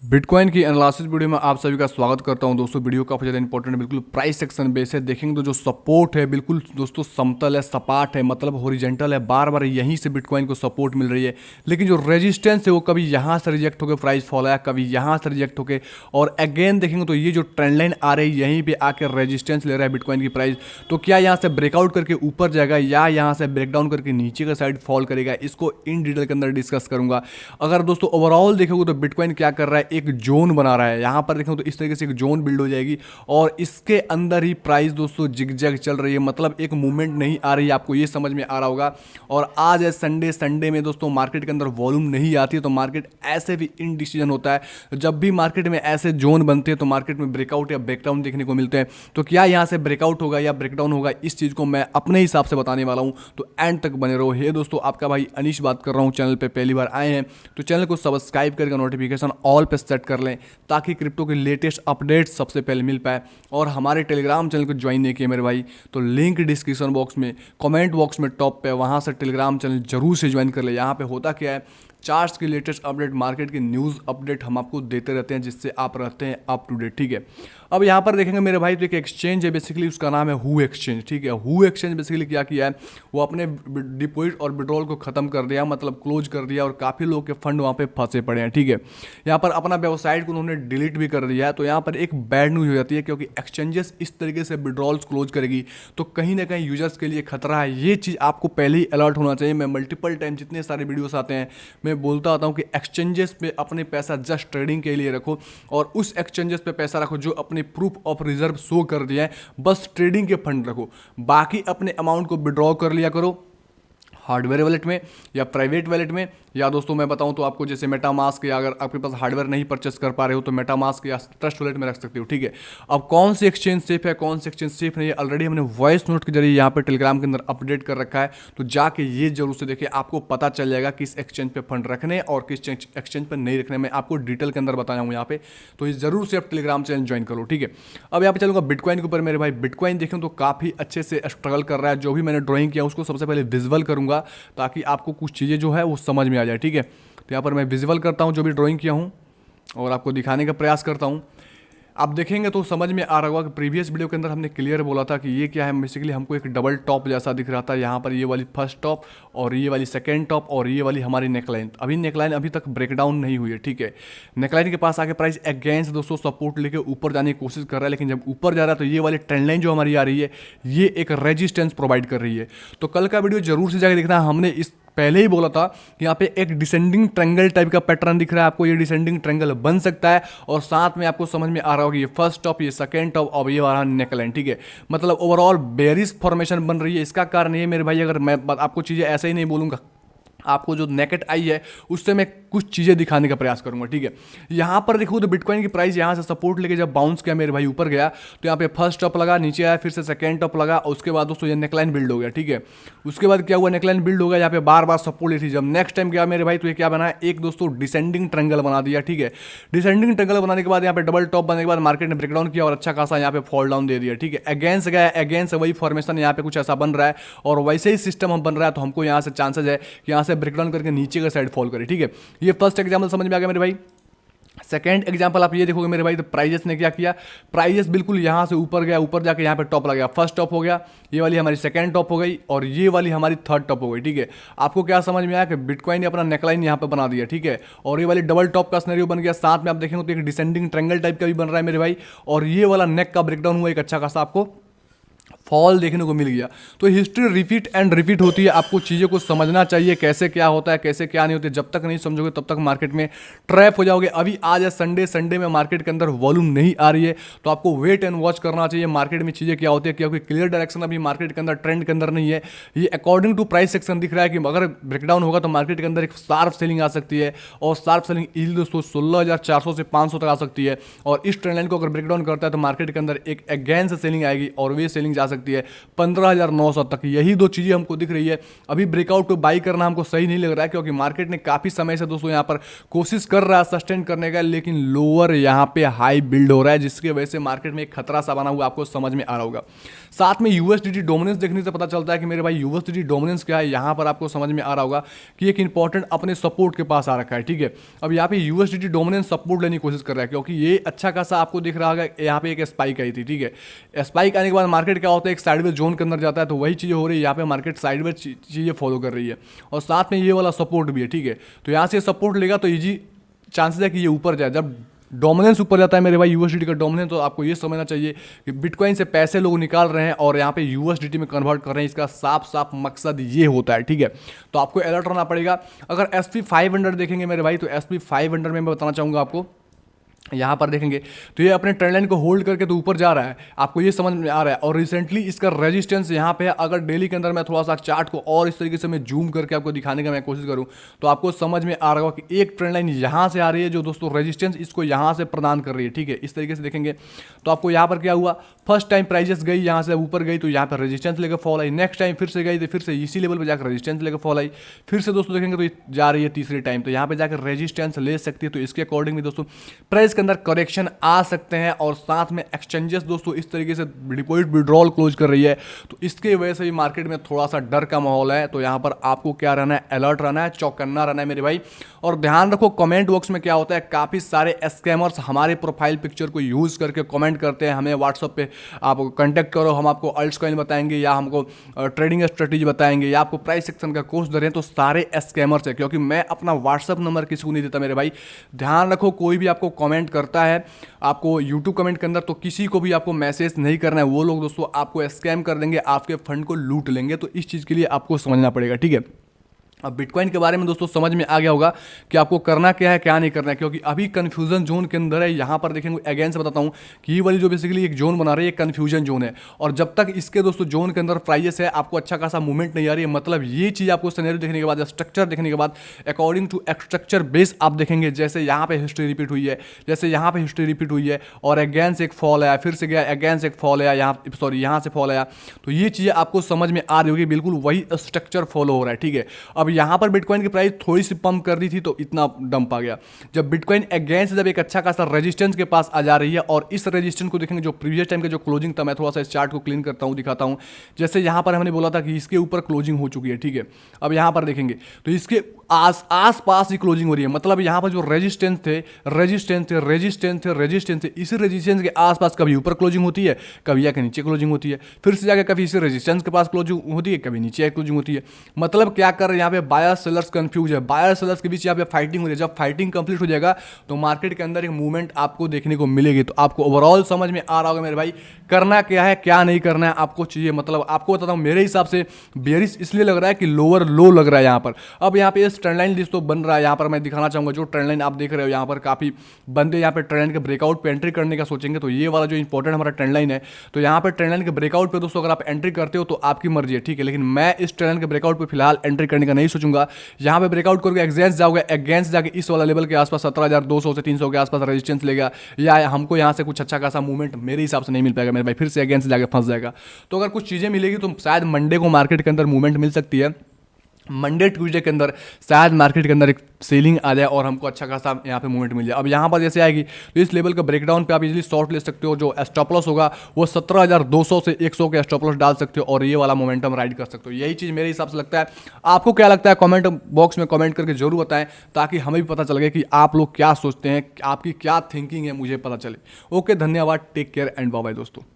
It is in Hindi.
बिटकॉइन की एनालिसिस वीडियो में आप सभी का स्वागत करता हूं दोस्तों। वीडियो काफी ज़्यादा इंपॉर्टेंट है, बिल्कुल प्राइस सेक्शन बेस है। देखेंगे तो जो सपोर्ट है बिल्कुल दोस्तों समतल है, सपाट है, मतलब हॉरिजेंटल है। बार बार यहीं से बिटकॉइन को सपोर्ट मिल रही है, लेकिन जो रेजिस्टेंस है वो कभी यहाँ से रिजेक्ट होकर प्राइस फॉल आया, कभी यहाँ से रिजेक्ट होकर, और अगेन देखेंगे तो ये जो ट्रेंड लाइन आ रही है यहीं पर आकर रेजिस्टेंस ले रहा है बिटकॉइन की प्राइस। तो क्या यहाँ से ब्रेकआउट करके ऊपर जाएगा या यहाँ से ब्रेकडाउन करके नीचे का साइड फॉल करेगा, इसको इन डिटेल के अंदर डिस्कस करूंगा। अगर दोस्तों ओवरऑल देखोगे तो बिटकॉइन क्या कर रहा है, एक जोन बना रहा है। यहाँ पर देखें तो इस तरीके से एक जोन बिल्ड हो जाएगी और इसके अंदर ही प्राइस दोस्तों जिगजैग चल रही है, मतलब एक मूवमेंट नहीं आ रही है। आपको ये समझ में आ रहा होगा। और आज है संडे, संडे में दोस्तों मार्केट के अंदर वॉल्यूम नहीं आती है, तो मार्केट ऐसे भी इनडिसीजन होता है। जब भी मार्केट में ऐसे जोन बनते हैं तो मार्केट में ब्रेकआउट या ब्रेकडाउन देखने को मिलते हैं। तो क्या यहाँ से ब्रेकआउट होगा या ब्रेकडाउन होगा, इस चीज़ को मैं अपने हिसाब से बताने वाला हूँ, तो एंड तक बने रहो। हे दोस्तों, आपका भाई अनीश बात कर रहा हूँ। चैनल पे पहली बार आए हैं तो चैनल को सब्सक्राइब करके नोटिफिकेशन ऑल पे सेट कर लें, ताकि क्रिप्टो के लेटेस्ट अपडेट सबसे पहले मिल पाए। और हमारे टेलीग्राम चैनल को ज्वाइन नहीं किया मेरे भाई, तो लिंक डिस्क्रिप्शन बॉक्स में, कमेंट बॉक्स में टॉप पे, वहाँ से टेलीग्राम चैनल जरूर से ज्वाइन कर ले। यहाँ पे होता क्या है, चार्ट्स की लेटेस्ट अपडेट, मार्केट की न्यूज़ अपडेट हम आपको देते रहते हैं, जिससे आप रहते हैं अप टू डेट। ठीक है, अब यहाँ पर देखेंगे मेरे भाई तो एक एक्सचेंज है बेसिकली, उसका नाम है हु एक्सचेंज। ठीक है, हु एक्सचेंज बेसिकली क्या किया है, वो अपने डिपॉजिट और विड्रॉल को खत्म कर दिया, मतलब क्लोज कर दिया, और काफ़ी लोग के फंड वहाँ पे फंसे पड़े हैं। ठीक है, यहाँ पर अपना वेबसाइट को उन्होंने डिलीट भी कर दिया है। तो यहाँ पर एक बैड न्यूज़ हो जाती है, क्योंकि एक्सचेंजेस इस तरीके से विड्रॉल्स क्लोज करेगी तो कहीं ना कहीं यूजर्स के लिए खतरा है। ये चीज़ आपको पहले ही अलर्ट होना चाहिए। मैं मल्टीपल टाइम जितने सारे वीडियोस आते हैं मैं बोलता आता हूँ कि एक्सचेंजेस पे अपने पैसा जस्ट ट्रेडिंग के लिए रखो, और उस एक्सचेंजेस पे पैसा रखो जो अपने प्रूफ ऑफ रिजर्व शो कर दिया है, बस ट्रेडिंग के फंड रखो। बाकी अपने अमाउंट को विड्रॉ कर लिया करो हार्डवेयर वॉलेट में या प्राइवेट वॉलेट में, या दोस्तों मैं बताऊं तो आपको जैसे मेटामास्क, या अगर आपके पास हार्डवेयर नहीं परचेस कर पा रहे हो तो मेटामास्क या ट्रस्ट वॉलेट में रख सकते हो। ठीक है, अब कौन सी एक्सचेंज सेफ है, कौन सी एक्सचेंज सेफ नहीं है, ऑलरेडी हमने वॉइस नोट के जरिए यहाँ पे टेलीग्राम के अंदर अपडेट कर रखा है। तो जाके ये जरूर से देखिए, आपको पता चल जाएगा किस एक्सचेंज पे फंड रखने और किस एक्सचेंज पर नहीं रखने। मैं आपको डिटेल के अंदर बताया हूँ यहाँ पे, तो ये जरूर से आप टेलीग्राम चैनल ज्वाइन करो। ठीक है, अब यहाँ पे चलूंगा बिटकॉइन के ऊपर। मेरे भाई बिटकॉइन देखें तो काफ़ी अच्छे से स्ट्रगल कर रहा है। जो भी मैंने ड्रॉइंग किया उसको सबसे पहले विजुअल करूंगा, ताकि आपको कुछ चीज़ें जो है वो समझ में आ जाए। ठीक है, तो यहाँ पर मैं विजुअल करता हूँ जो भी ड्राइंग किया हूँ और आपको दिखाने का प्रयास करता हूँ। आप देखेंगे तो समझ में आ रहा होगा कि प्रीवियस वीडियो के अंदर हमने क्लियर बोला था कि ये क्या है। बेसिकली हमको एक डबल टॉप जैसा दिख रहा था, यहाँ पर ये वाली फर्स्ट टॉप और ये वाली सेकेंड टॉप और ये वाली हमारी नेकलाइन। अभी नेकलाइन अभी तक ब्रेकडाउन नहीं हुई है। ठीक है, नेकलाइन के पास आके प्राइस अगेंस्ट दोस्तों सपोर्ट लेके ऊपर जाने की कोशिश कर रहा है, लेकिन जब ऊपर जा रहा है तो ये वाली ट्रेंड लाइन जो हमारी आ रही है ये एक रेजिस्टेंस प्रोवाइड कर रही है। तो कल का वीडियो जरूर से जाकर देखना, हमने इस पहले ही बोला था कि यहाँ पे एक डिसेंडिंग ट्रेंगल टाइप का पैटर्न दिख रहा है आपको। ये डिसेंडिंग ट्रेंगल बन सकता है, और साथ में आपको समझ में आ रहा होगा ये फर्स्ट टॉप, ये सेकेंड टॉप और ये वाला नेकलाइन। ठीक है, मतलब ओवरऑल बेरिश फॉर्मेशन बन रही है। इसका कारण ये मेरे भाई, अगर मैं आपको चीज़ें ऐसे ही नहीं बोलूँगा, आपको जो नेकेट आई है उससे मैं कुछ चीज़ें दिखाने का प्रयास करूंगा। ठीक है, यहाँ पर देखो तो बिटकॉइन की प्राइस यहाँ से सपोर्ट लेके जब बाउंस किया मेरे भाई, ऊपर गया तो यहाँ पे फर्स्ट टॉप लगा, नीचे आया, फिर से सेकंड टॉप लगा, और उसके बाद दोस्तों ये नेकलाइन बिल्ड हो गया। ठीक है, उसके बाद क्या हुआ, नेकलाइन बिल्ड हो गया, यहाँ पे बार बार सपोर्ट ली थी। जब नेक्स्ट टाइम गया मेरे भाई तो ये क्या बना, एक दोस्तों डिसेंडिंग ट्रेंगल बना दिया। ठीक है, डिसेंडिंग ट्रेंगल बनाने के बाद यहाँ पे डबल टॉप बनने के बाद मार्केट ने ब्रेकडाउन किया और अच्छा खासा यहाँ पे फॉल डाउन दे दिया। ठीक है, अगेंस्ट गया, अगेंस्ट वही फॉर्मेशन यहाँ पे कुछ ऐसा बन रहा है, और वैसे ही सिस्टम हम बन रहा है, तो हमको यहाँ से चांसेस है कि यहाँ से ब्रेकडाउन करके नीचे का साइड फॉल करे। ठीक है, ये फर्स्ट एग्जांपल समझ में आ गया मेरे भाई। सेकेंड एग्जांपल आप ये देखोगे मेरे भाई, तो प्राइजेस ने क्या किया, प्राइजेस बिल्कुल यहाँ से ऊपर गया, ऊपर जाके यहाँ पे टॉप लगा, फर्स्ट टॉप हो गया, ये वाली हमारी सेकंड टॉप हो गई और ये वाली हमारी थर्ड टॉप हो गई। ठीक है, आपको क्या समझ में आया कि बिटकॉइन ने अपना नेकलाइन यहाँ पे बना दिया। ठीक है, और ये वाली डबल टॉप का सिनेरियो बन गया, साथ में आप देखेंगे तो एक डिसेंडिंग ट्रेंगल टाइप का भी बन रहा है मेरे भाई, और ये वाला नेक का ब्रेकडाउन हुआ, एक अच्छा खासा आपको फॉल देखने को मिल गया। तो हिस्ट्री रिपीट एंड रिपीट होती है, आपको चीज़ों को समझना चाहिए, कैसे क्या होता है, कैसे क्या नहीं होते। जब तक नहीं समझोगे तब तक मार्केट में ट्रैप हो जाओगे। अभी आज है संडे, संडे में मार्केट के अंदर वॉल्यूम नहीं आ रही है, तो आपको वेट एंड वॉच करना चाहिए मार्केट में चीज़ें क्या होती है, क्योंकि क्लियर डायरेक्शन अभी मार्केट के अंदर ट्रेंड के अंदर नहीं है। ये अकॉर्डिंग टू प्राइस सेक्शन दिख रहा है कि अगर ब्रेकडाउन होगा तो मार्केट के अंदर एक शार्प सेलिंग आ सकती है, और शार्प सेलिंग इज दोस्तों 16,400 से 500 तक आ सकती है। और इस ट्रेंड लाइन को अगर ब्रेकडाउन करता है तो मार्केट के अंदर एक अगेंस्ट सेलिंग आएगी, और वे सेलिंग जा सकती है 15,900 तक। यही दो चीज़ें हमको दिख रही है। अभी ब्रेकआउट को बाई करना हमको सही नहीं लग रहा है, क्योंकि मार्केट ने काफ़ी समय से दोस्तों यहाँ पर कोशिश कर रहा है सस्टेन करने का, लेकिन लोअर यहाँ पे हाई बिल्ड हो रहा है, जिसकी वजह से मार्केट में एक खतरा सा बना हुआ आपको समझ में आ रहा होगा। साथ में यूएसडीटी डोमिनेंस देखने से पता चलता है कि मेरे भाई यूएसडीटी डोमिनेंस क्या है। यहाँ पर आपको समझ में आ रहा होगा कि एक इंपॉर्टेंट अपने सपोर्ट के पास आ रखा है, ठीक है। अब यहाँ पे यूएसडीटी डोमिनेंस सपोर्ट लेने की कोशिश कर रहा है, क्योंकि ये अच्छा खासा आपको दिख रहा होगा। यहाँ पे एक स्पाइक आई थी, ठीक है। स्पाइक आने के बाद मार्केट क्या होता है, एक साइडवेज जोन के अंदर जाता है, तो वही चीज़ें हो रही है। यहाँ पे मार्केट साइडवेज चीज़ें फॉलो कर रही है, और साथ में ये वाला सपोर्ट भी है, ठीक है। तो यहाँ से सपोर्ट लेगा तो ईजी चांसेस है कि ये ऊपर जाए। जब डोमिनेंस ऊपर जाता है मेरे भाई यूएसडीटी का डोमिनेंस, तो आपको ये समझना चाहिए कि बिटकॉइन से पैसे लोग निकाल रहे हैं और यहाँ पे यूएसडीटी में कन्वर्ट कर रहे हैं। इसका साफ साफ मकसद ये होता है, ठीक है। तो आपको अलर्ट रहना पड़ेगा। अगर SP 500 देखेंगे मेरे भाई, तो SP 500 में मैं बताना चाहूँगा आपको, यहाँ पर देखेंगे तो ये अपने ट्रेंड लाइन को होल्ड करके तो ऊपर जा रहा है, आपको ये समझ में आ रहा है। और रिसेंटली इसका रेजिस्टेंस यहाँ पे है। अगर डेली के अंदर मैं थोड़ा सा चार्ट को और इस तरीके से मैं जूम करके आपको दिखाने का मैं कोशिश करूँ, तो आपको समझ में आ रहा होगा कि एक ट्रेंड लाइन यहाँ से आ रही है, जो दोस्तों रेजिस्टेंस इसको यहाँ से प्रदान कर रही है, ठीक है। इस तरीके से देखेंगे तो आपको यहाँ पर क्या हुआ, फर्स्ट टाइम प्राइजेस गई यहाँ से ऊपर गई तो यहाँ पर रेजिस्टेंस लेकर फॉल आई, नेक्स्ट टाइम फिर से गई तो फिर से इसी लेवल पर जाकर रेजिस्टेंस लेकर फॉल आई, फिर से दोस्तों देखेंगे तो ये जा रही है तीसरे टाइम, तो यहाँ पर जाकर रेजिस्टेंस ले सकती है। तो इसके अकॉर्डिंग भी दोस्तों प्राइस के अंदर करेक्शन आ सकते हैं। और साथ में एक्सचेंजेस दोस्तों इस तरीके से डिपॉजिट विड्रॉल क्लोज कर रही है, तो इसके वजह से भी मार्केट में थोड़ा सा डर का माहौल है। तो यहाँ पर आपको क्या रहना है, अलर्ट रहना है, चौकन्ना रहना है मेरे भाई। और ध्यान रखो कमेंट बॉक्स में क्या होता है, काफ़ी सारे स्कैमर्स हमारे प्रोफाइल पिक्चर को यूज़ करके कमेंट करते हैं। हमें व्हाट्सअप पे आप कांटेक्ट करो, हम आपको अल्ट्स कॉइन बताएंगे, या हमको ट्रेडिंग स्ट्रेटेजी बताएंगे, या आपको प्राइस सेक्शन का कोर्स दे रहे हैं। तो सारे स्कैमर्स है, क्योंकि मैं अपना व्हाट्सअप नंबर किसी को नहीं देता मेरे भाई। ध्यान रखो कोई भी आपको कमेंट करता है आपको यूट्यूब कमेंट के अंदर, तो किसी को भी आपको मैसेज नहीं करना है। वो लोग दोस्तों आपको स्कैम कर देंगे, आपके फंड को लूट लेंगे। तो इस चीज़ के लिए आपको समझना पड़ेगा, ठीक है। अब बिटकॉइन के बारे में दोस्तों समझ में आ गया होगा कि आपको करना क्या है क्या नहीं करना है, क्योंकि अभी कंफ्यूजन जोन के अंदर है। यहाँ पर देखेंगे अगेन से बताता हूँ कि ये वाली जो बेसिकली एक जोन बना रही है कंफ्यूजन जोन है, और जब तक इसके दोस्तों जोन के अंदर प्राइजेस है आपको अच्छा खासा मूवमेंट नहीं आ रही है। मतलब ये चीज़ आपको सिनेरियो देखने के बाद, स्ट्रक्चर देखने के बाद, अकॉर्डिंग टू स्ट्रक्चर बेस आप देखेंगे, जैसे यहाँ पे हिस्ट्री रिपीट हुई है, जैसे यहाँ पे हिस्ट्री रिपीट हुई है, और अगेन से एक फॉल आया, फिर से गया, अगेन से एक फॉल आया, यहाँ से फॉल आया। तो ये चीज़ें आपको समझ में आ रही होगी, बिल्कुल वही स्ट्रक्चर फॉलो हो रहा है, ठीक है। अब यहाँ पर बिटकॉइन प्राइस थोड़ी सी पंप कर दी थी तो इतना डंप आ गया। जब बिटकॉइन अगेंस्ट जब एक अच्छा खासा रेजिस्टेंस के पास आ जा रही है, और इस रेजिस्टेंस को देखेंगे जो प्रीवियस टाइम का जो क्लोजिंग था, मैं थोड़ा सा इस चार्ट को क्लीन करता हूं, दिखाता हूं। जैसे यहां पर हमने बोला था कि इसके ऊपर क्लोजिंग हो चुकी है, ठीक है। अब यहां पर देखेंगे तो इसके आस पास ही क्लोजिंग हो रही है। मतलब यहां पर जो रेजिस्टेंस थे, इसी रेजिस्टेंस के आसपास कभी ऊपर क्लोजिंग होती है, कभी जाके नीचे क्लोजिंग होती है, फिर से जाके कभी इसी रेजिस्टेंस के पास क्लोजिंग होती है, कभी नीचे क्लोजिंग होती है। मतलब क्या कर रहे हैं यहाँ पे, बायर सेलर्स कंफ्यूज है, बायर सेलर्स के बीच यहाँ पे फाइटिंग हो रही है। जब फाइटिंग कंप्लीट हो जाएगा तो मार्केट के अंदर एक मूवमेंट आपको देखने को मिलेगी। तो आपको ओवरऑल समझ में आ रहा होगा मेरे भाई करना क्या है क्या नहीं करना है आपको चाहिए। मतलब आपको बताता हूँ मेरे हिसाब से बेरिश इसलिए लग रहा है कि लोअर लो लग रहा है यहाँ पर। अब यहाँ पे इस ट्रेंड लाइन लिस्ट तो बन रहा है, यहाँ पर मैं दिखाना चाहूँगा जो ट्रेंड लाइन आप देख रहे हो, यहाँ पर काफ़ी बंदे यहाँ पे ट्रेंड लाइन के ब्रेकआउट पे एंट्री करने का सोचेंगे। तो ये वाला जो इंपॉर्टेंट हमारा ट्रेंड लाइन है, तो यहाँ पर ट्रेंड लाइन के ब्रेकआउट पे दोस्तों अगर आप एंट्री करते हो तो आपकी मर्जी है, ठीक है। लेकिन मैं इस ट्रेंड लाइन के ब्रेकआउट पे फिलहाल एंट्री करने का नहीं सोचूंगा। यहाँ पे ब्रेकआउट करके अगेंस्ट जाओगे, अगेंस्ट जाके इस वाला लेवल के आसपास 17,200 से 300 के आसपास रेजिस्टेंस लेगा, या हमको यहाँ से कुछ अच्छा खासा मूवमेंट मेरे हिसाब से नहीं मिल पाएगा मेरे भाई, फिर से अगेंस्ट जाके फंस जाएगा। तो अगर कुछ चीज़ें मिलेगी तो शायद मंडे को मार्केट के अंदर मूवमेंट मिल सकती है। मंडे ट्यूजडे के अंदर शायद मार्केट के अंदर एक सेलिंग आ जाए और हमको अच्छा खासा यहाँ पे मूवमेंट मिल जाए। अब यहाँ पर जैसे आएगी तो इस लेवल का ब्रेकडाउन पे आप इजीली शॉर्ट ले सकते हो। जो स्टॉप लॉस होगा वो 17,200 से 100 के स्टॉप लॉस डाल सकते हो और ये वाला मोमेंटम राइड कर सकते हो। यही चीज़ मेरे हिसाब से लगता है। आपको क्या लगता है कमेंट बॉक्स में कमेंट करके जरूर बताएं, ताकि हमें भी पता चल गया कि आप लोग क्या सोचते हैं, आपकी क्या थिंकिंग है, मुझे पता चले। ओके, धन्यवाद, take care and bye bye दोस्तों।